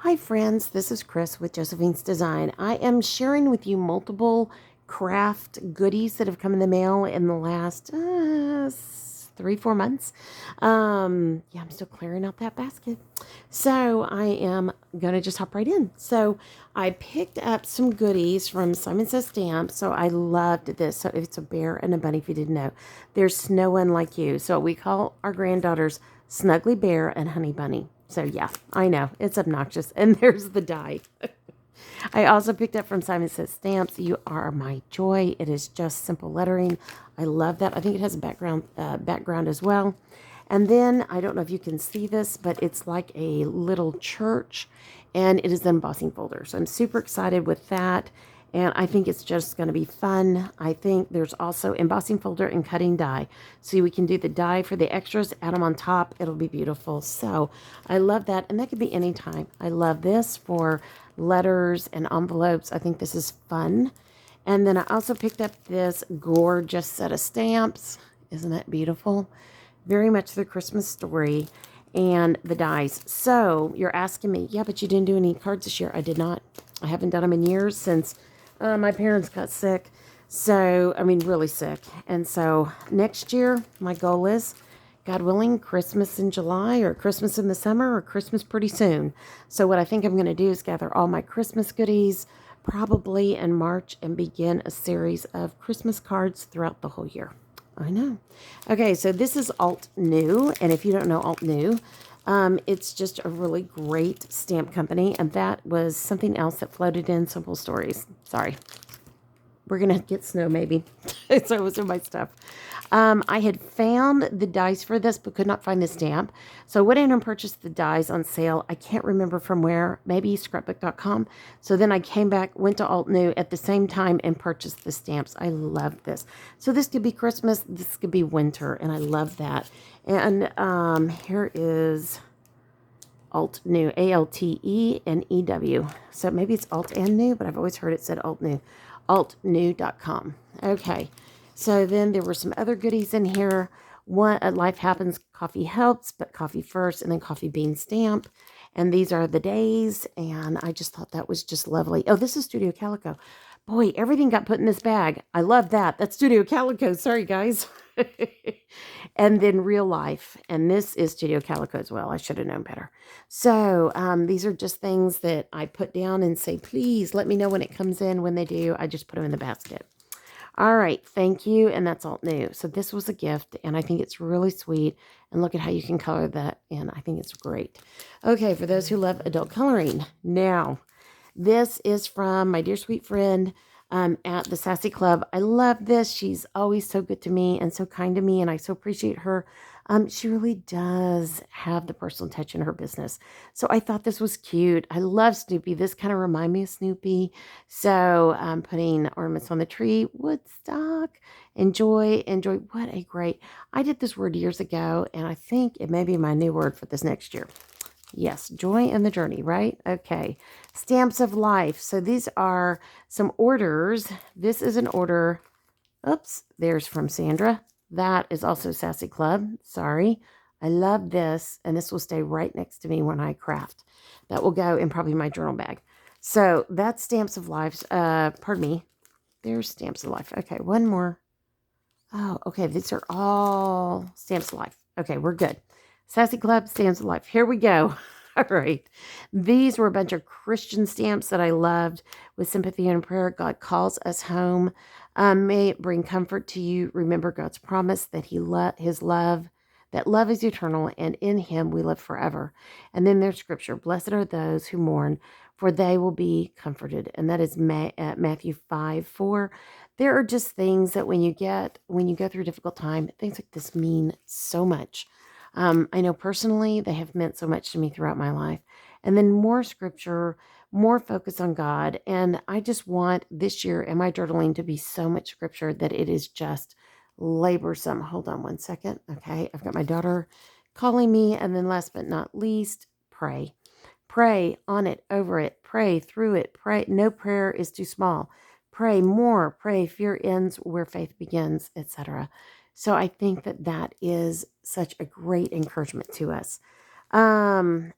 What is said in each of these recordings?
Hi friends, this is Chris with Josephine's Design. I am sharing with you multiple craft goodies that have come in the mail in the last 3-4 months. Yeah, I'm still clearing out that basket. So I am going to just hop right in. So I picked up some goodies from Simon Says Stamp. So I loved this. So it's a bear and a bunny if you didn't know. There's Snow One Like You. So we call our granddaughters Snuggly Bear and Honey Bunny. So yeah, I know, it's obnoxious. And there's the die. I also picked up from Simon Says Stamps, You Are My Joy. It is just simple lettering. I love that. I think it has a background as well. And then, I don't know if you can see this, but it's like a little church, and it is an embossing folder. So I'm super excited with that. And I think it's just going to be fun. I think there's also embossing folder and cutting die. So we can do the die for the extras, add them on top. It'll be beautiful. So I love that. And that could be anytime. I love this for letters and envelopes. I think this is fun. And then I also picked up this gorgeous set of stamps. Isn't that beautiful? Very much the Christmas story and the dies. So you're asking me, yeah, but you didn't do any cards this year. I did not. I haven't done them in years since my parents got sick. So, I mean, really sick. And so next year, my goal is, God willing, Christmas in July or Christmas in the summer or Christmas pretty soon. So what I think I'm going to do is gather all my Christmas goodies probably in March and begin a series of Christmas cards throughout the whole year. I know. Okay, so this is Altnew. And if you don't know Altnew, it's just a really great stamp company. And that was something else that floated in Simple Stories. Sorry. We're going to get snow maybe. So it was in my stuff. I had found the dies for this, but could not find the stamp. So I went in and purchased the dies on sale. I can't remember from where, maybe scrapbook.com. So then I came back, went to Altnew at the same time and purchased the stamps. I love this. So this could be Christmas. This could be winter. And I love that. And here is Altnew, A-L-T-E and E-W. So maybe it's Alt and New, but I've always heard it said Altnew. Altnew.com. Okay. So then there were some other goodies in here. One, Life Happens, Coffee Helps, but Coffee First, and then Coffee Bean Stamp. And these are the days, and I just thought that was just lovely. Oh, this is Studio Calico. Boy, everything got put in this bag. I love that. That's Studio Calico. Sorry, guys. And then Real Life. And this is Studio Calico as well. I should have known better. So these are just things that I put down and say, please let me know when it comes in. When they do, I just put them in the basket. All right, thank you, and that's Altnew. So this was a gift, and I think it's really sweet. And look at how you can color that, and I think it's great. Okay, for those who love adult coloring. Now, this is from my dear sweet friend at the Sassy Club. I love this. She's always so good to me and so kind to me, and I so appreciate her. She really does have the personal touch in her business. So I thought this was cute. I love Snoopy. This kind of reminds me of Snoopy. So I'm putting ornaments on the tree. Woodstock. Enjoy. What a great. I did this word years ago, and I think it may be my new word for this next year. Yes, joy in the journey, right? Okay. Stamps of life. So these are some orders. This is an order. Oops, there's from Sandra. That is also Sassy Club. Sorry. I love this, and this will stay right next to me when I craft. That will go in probably my journal bag. So that's Stamps of Life. Pardon me. There's Stamps of Life. Okay, one more. Oh, okay. These are all Stamps of Life. Okay, we're good. Sassy Club, Stamps of Life. Here we go. All right. These were a bunch of Christian stamps that I loved with sympathy and prayer. God calls us home. May it bring comfort to you. Remember God's promise that His love, that love is eternal, and in Him we live forever. And then there's scripture. Blessed are those who mourn, for they will be comforted. And that is Matthew 5:4. There are just things that when you go through a difficult time, things like this mean so much. I know personally they have meant so much to me throughout my life. And then more scripture, more focus on God. And I just want this year in my journaling to be so much scripture that it is just laborsome. Hold on one second. Okay, I've got my daughter calling me. And then last but not least, pray. Pray on it, over it, pray through it, pray. No prayer is too small. Pray more, pray, fear ends where faith begins, etc. So I think that is such a great encouragement to us. Then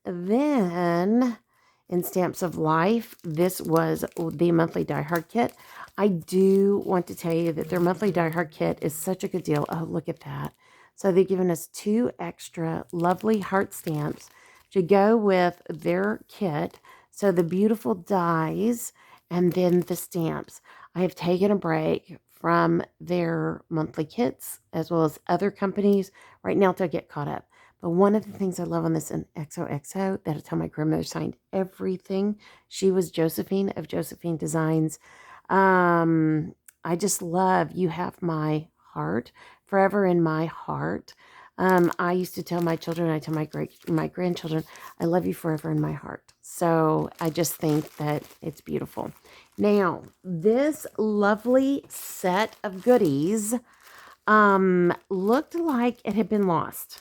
in Stamps of Life. This was the monthly Die Hard kit. I do want to tell you that their monthly Die Hard kit is such a good deal. Oh, look at that. So they've given us 2 extra lovely heart stamps to go with their kit. So the beautiful dies and then the stamps. I have taken a break from their monthly kits as well as other companies right now to get caught up. But one of the things I love on this in XOXO, that I tell my grandmother signed everything. She was Josephine of Josephine Designs. I just love You Have My Heart, forever in my heart. I used to tell my children, I tell my grandchildren, I love you forever in my heart. So I just think that it's beautiful. Now, this lovely set of goodies looked like it had been lost.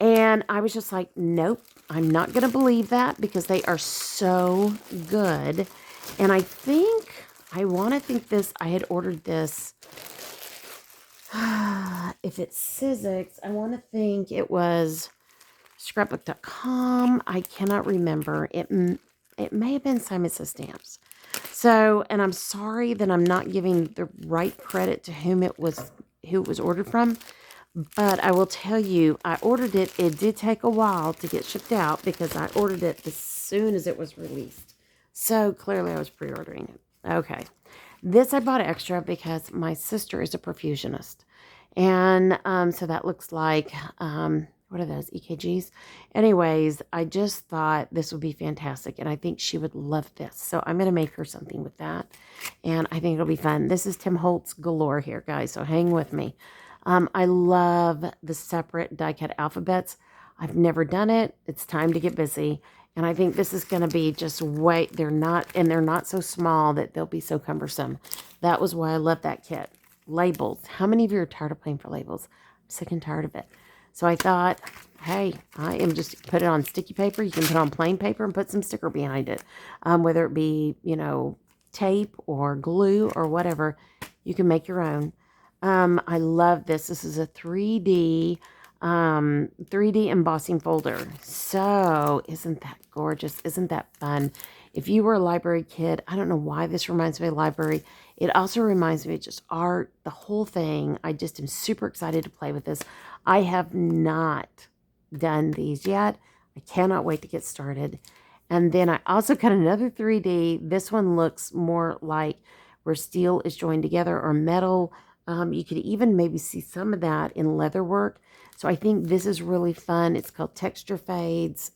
And I was just like, nope, I'm not going to believe that because they are so good. And I want to think this, I had ordered this, if it's Sizzix, I want to think it was scrapbook.com. I cannot remember. It may have been Simon Says Stamps. So, and I'm sorry that I'm not giving the right credit to who it was ordered from. But I will tell you, I ordered it. It did take a while to get shipped out because I ordered it as soon as it was released. So clearly I was pre-ordering it. Okay. This I bought extra because my sister is a perfusionist. And so that looks like, what are those, EKGs? Anyways, I just thought this would be fantastic. And I think she would love this. So I'm going to make her something with that. And I think it'll be fun. This is Tim Holtz galore here, guys. So hang with me. I love the separate die-cut alphabets. I've never done it. It's time to get busy. And I think this is going to be just they're not so small that they'll be so cumbersome. That was why I love that kit. Labels. How many of you are tired of playing for labels? I'm sick and tired of it. So I thought, hey, I am just put it on sticky paper. You can put it on plain paper and put some sticker behind it. Whether it be, tape or glue or whatever, you can make your own. I love this. This is a 3D embossing folder. So isn't that gorgeous? Isn't that fun? If you were a library kid, I don't know why this reminds me of library. It also reminds me of just art, the whole thing. I just am super excited to play with this. I have not done these yet. I cannot wait to get started. And then I also got another 3D. This one looks more like where steel is joined together or metal. You could even maybe see some of that in leather work. So I think this is really fun. It's called Texture Fades.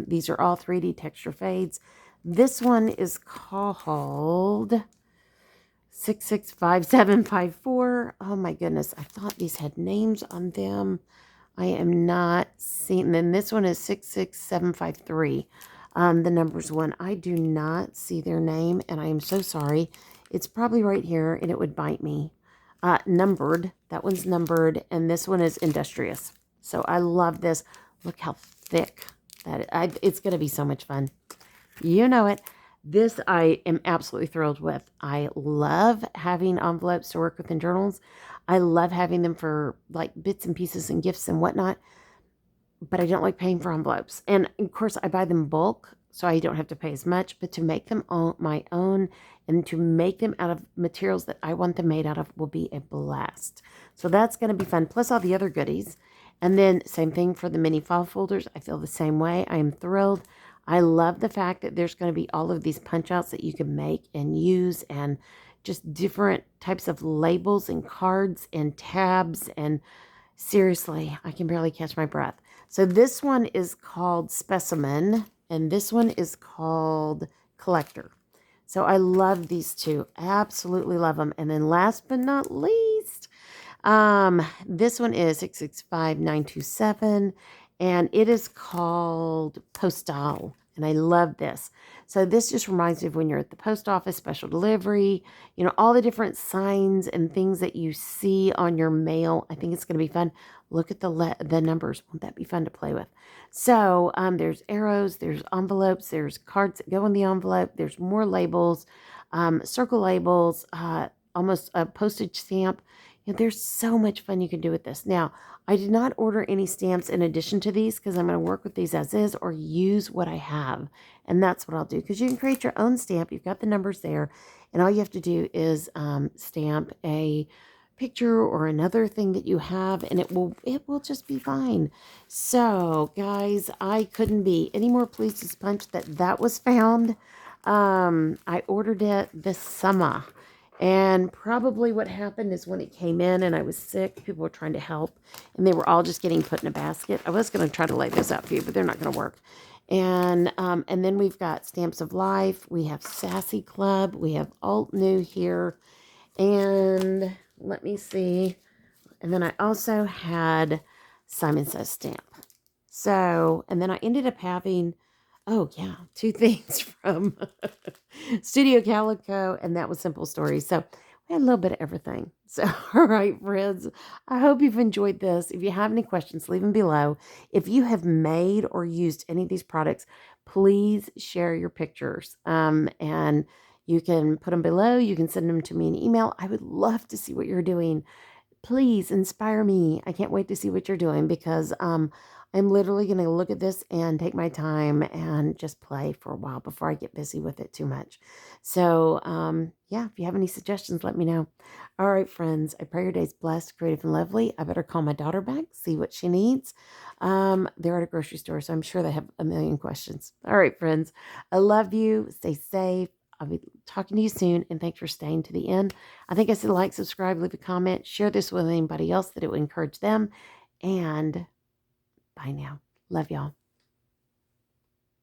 These are all 3D texture fades. This one is called 665754. Oh my goodness. I thought these had names on them. I am not seeing. Then this one is 66753. The numbers one. I do not see their name and I am so sorry. It's probably right here and it would bite me. Numbered. That one's numbered. And this one is Industrious. So I love this. Look how thick that is. It's going to be so much fun. You know it. This I am absolutely thrilled with. I love having envelopes to work with in journals. I love having them for like bits and pieces and gifts and whatnot. But I don't like paying for envelopes. And of course I buy them bulk so I don't have to pay as much. But to make them my own and to make them out of materials that I want them made out of will be a blast. So that's going to be fun. Plus all the other goodies. And then same thing for the mini file folders. I feel the same way. I am thrilled. I love the fact that there's going to be all of these punch outs that you can make and use and just different types of labels and cards and tabs. And seriously, I can barely catch my breath. So this one is called Specimen and this one is called Collector. So I love these two. Absolutely love them. And then last but not least, this one is 665927 and it is called Postal. And I love this. So this just reminds me of when you're at the post office, special delivery, all the different signs and things that you see on your mail. I think it's going to be fun. Look at the numbers. Won't that be fun to play with? So there's arrows, there's envelopes, there's cards that go in the envelope. There's more labels, circle labels, almost a postage stamp. There's so much fun you can do with this. Now, I did not order any stamps in addition to these because I'm going to work with these as is or use what I have. And that's what I'll do, because you can create your own stamp. You've got the numbers there. And all you have to do is stamp a picture or another thing that you have, and it will just be fine. So, guys, I couldn't be any more pleased as punch that was found. I ordered it this summer. And probably what happened is when it came in and I was sick, people were trying to help and they were all just getting put in a basket. I was going to try to lay those out for you, but they're not going to work. And then we've got Stamps of Life. We have Sassy Club. We have Altnew here. And let me see. And then I also had Simon Says Stamp. So, and then I ended up having, oh yeah, 2 things from Studio Calico, and that was Simple Stories. So we had a little bit of everything. So, all right, friends, I hope you've enjoyed this. If you have any questions, leave them below. If you have made or used any of these products, please share your pictures. And you can put them below. You can send them to me in email. I would love to see what you're doing. Please inspire me. I can't wait to see what you're doing, because I'm literally going to look at this and take my time and just play for a while before I get busy with it too much. So, yeah, if you have any suggestions, let me know. All right, friends, I pray your day's blessed, creative, and lovely. I better call my daughter back, see what she needs. They're at a grocery store, so I'm sure they have a million questions. All right, friends, I love you. Stay safe. I'll be talking to you soon, and thanks for staying to the end. I think I said like, subscribe, leave a comment, share this with anybody else that it would encourage them, and bye now. Love y'all.